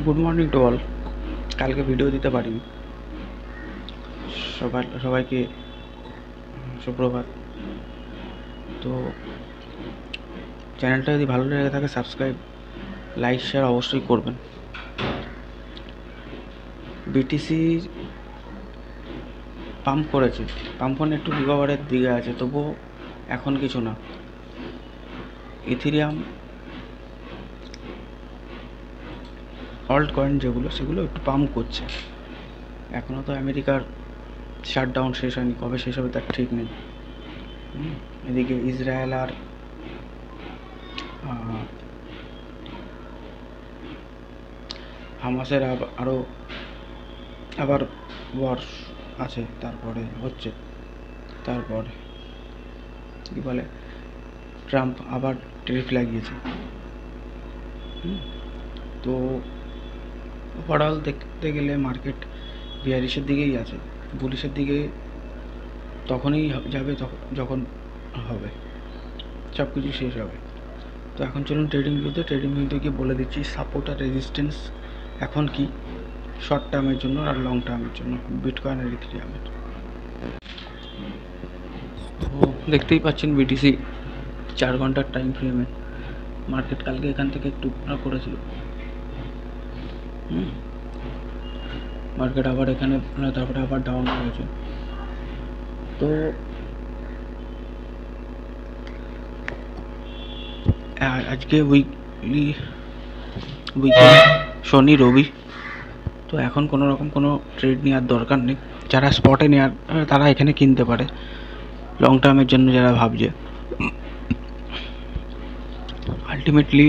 Good morning to all. কালকে video দিতে পারিনি, সবাইকে সুপ্রভাত। তো চ্যানেলটা যদি ভালো লেগে থাকে সাবস্ক্রাইব, লাইক, শেয়ার অবশ্যই করবেন। বিটিসি পাম্প করেছে, পাম্পন একটু রিকভারের দিকে আছে, তবুও এখন কিছু না। ইথেরিয়াম অল্ট কয়েন সেগুলো একটু পাম্প করছে। এখনও তো আমেরিকার শাটডাউন শেষ হয়নি, কবে শেষ হবে তার ঠিক নেই। এদিকে ইসরায়েল আর হামাসের আবার ওয়ার আছে, তারপরে হচ্ছে, তারপরে কী বলে, ট্রাম্প আবার ট্যারিফ লাগিয়েছে। তো ওভারঅল দেখতে গেলে মার্কেট বিয়ারিশের দিকেই আছে, বুলিশের দিকে তখনই যাবে যখন হবে, সব কিছু শেষ হবে। তো এখন চলুন ট্রেডিং ভিউতে গিয়ে বলে দিচ্ছি সাপোর্ট আর রেজিস্ট্যান্স এখন কি, শর্ট টার্মের জন্য আর লং টার্মের জন্য, বিটকয়েন আর ইথেরিয়ামের। তো দেখতেই পাচ্ছেন বিটিসি 4 ঘন্টার টাইম ফ্রেমে মার্কেট কালকে এখান থেকে একটু করেছিল, মার্কেট আবার এখানে, তারপরে আবার ডাউন হয়েছে। তো আজকে উইকলি শনি রবি, তো এখন কোনো রকম কোনো ট্রেড নেওয়ার দরকার নেই। যারা স্পটে নেওয়ার তারা এখানে কিনতে পারে, লং টার্মের জন্য যারা ভাবছে। আলটিমেটলি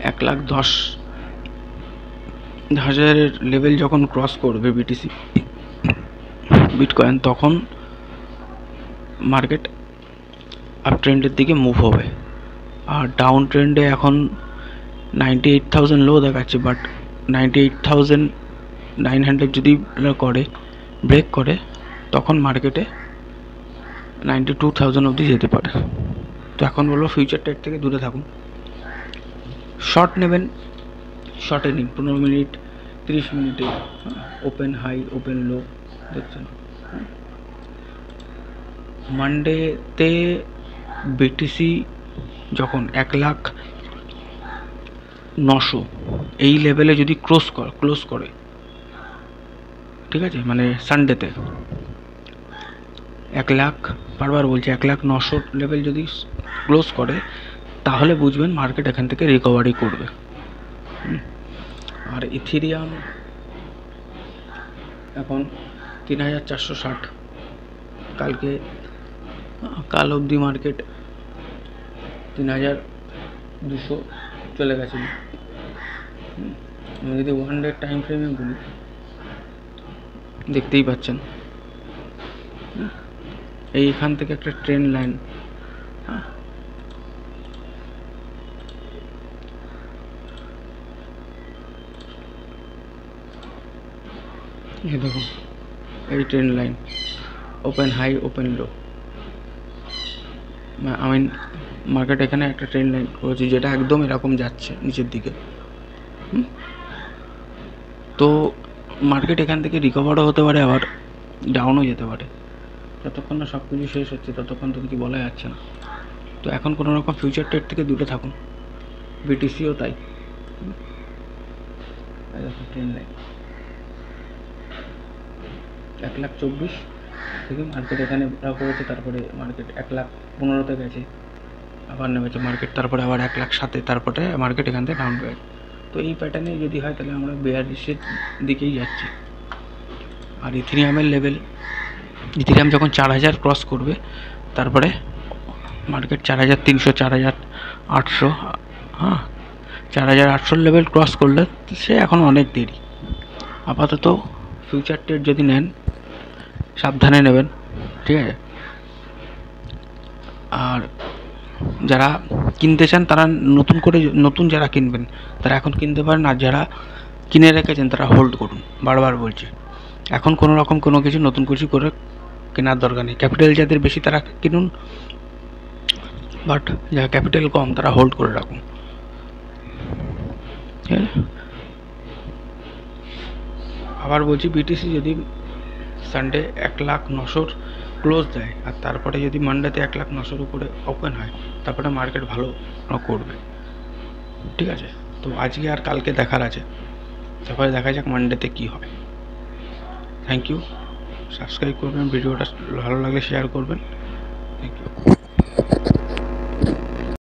1,10,000 লেভেল যখন ক্রস করবে বিটকয়েন, তখন মার্কেট আপ ট্রেন্ডের দিকে মুভ হবে। আর ডাউন ট্রেন্ডে এখন 98,000 লো দেখাচ্ছে, বাট 98,900 যদি ব্রেক করে তখন মার্কেটে 92,000 অবধি যেতে পারে। তো এখন বলবো ফিউচার ট্রেড থেকে দূরে থাকুন। শর্ট নেবেন, শর্টে নিন 15 মিনিট 30 মিনিটে, ওপেন হাই ওপেন লো দেখছেন। মানডেতে বিটিসি যখন 1,09,000 এই লেভেলে যদি ক্লোজ করে, ঠিক আছে, মানে সানডেতে 1,09,000 লেভেল যদি ক্লোজ করে, তাহলে বুঝবেন মার্কেট এখান থেকে রিকভারি করবে। আর ইথেরিয়াম এখন 3,460, কাল অবধি মার্কেট 3,200 চলে গেছিল। আমি যদি 1 ডে টাইম ফ্রেমে বলি, দেখতেই পাচ্ছেন এইখান থেকে একটা ট্রেন্ড লাইন, দেখুন এই trend line, open high open low, market এখানে একটা ট্রেন্ড লাইন করেছে যেটা একদম এরকম যাচ্ছে নিচের দিকে। তো মার্কেট এখান থেকে রিকভারও হতে পারে, আবার ডাউনও যেতে পারে। যতক্ষণ না সব কিছু শেষ হচ্ছে ততক্ষণ তো কিছু বলা যাচ্ছে না। তো এখন কোনো রকম ফিউচার ট্রেড থেকে দূরে থাকুন, বিটিসিও তাই। ট্রেন্ড লাইন 1,24,000 থেকে মার্কেট এখানে করেছে, তারপরে মার্কেট 1,15,000 গেছে, আবার নেমেছে মার্কেট, তারপরে আবার 1,07,000, তারপরে মার্কেট এখান থেকে ডাউন হয়ে গেছে। তো এই প্যাটার্নে যদি হয় তাহলে আমরা বেয়ারিশের দিকেই যাচ্ছি। আর ইথেরিয়ামের লেভেল, ইথেরিয়াম যখন 4,000 ক্রস করবে, তারপরে মার্কেট 4,300, 4,800, 4,800 লেভেল ক্রস করলে সে এখন অনেক দেরি। আপাতত ফিউচার ট্রেড যদি নেন সাবধানে নেবেন, ঠিক আছে। আর যারা কিনতে চান তারা নতুন যারা কিনবেন তারা এখন কিনতে পারেন, আর যারা কিনে রেখেছেন তারা হোল্ড করুন। বারবার বলছি, এখন কোনো রকম কোনো কিছু নতুন কিছু করে কেনার দরকার নেই। ক্যাপিটাল যাদের বেশি তারা কিনুন, বাট যারা ক্যাপিটাল কম তারা হোল্ড করে রাখুন, ঠিক আছে। আবার বলছি, বিটিসি যদি সানডে 1,09,000 ক্লোজ দেয় আর তারপরে যদি মানডেতে 1,09,000 উপরে ওপেন হয়, তারপরে মার্কেট ভালো করবে। ঠিক আছে, তো আজকে আর কালকে দেখার আছে, তারপরে দেখা যাক মানডেতে কী হয়। থ্যাংক ইউ, সাবস্ক্রাইব করবেন, ভিডিওটা ভালো লাগলে শেয়ার করবেন। Thank you.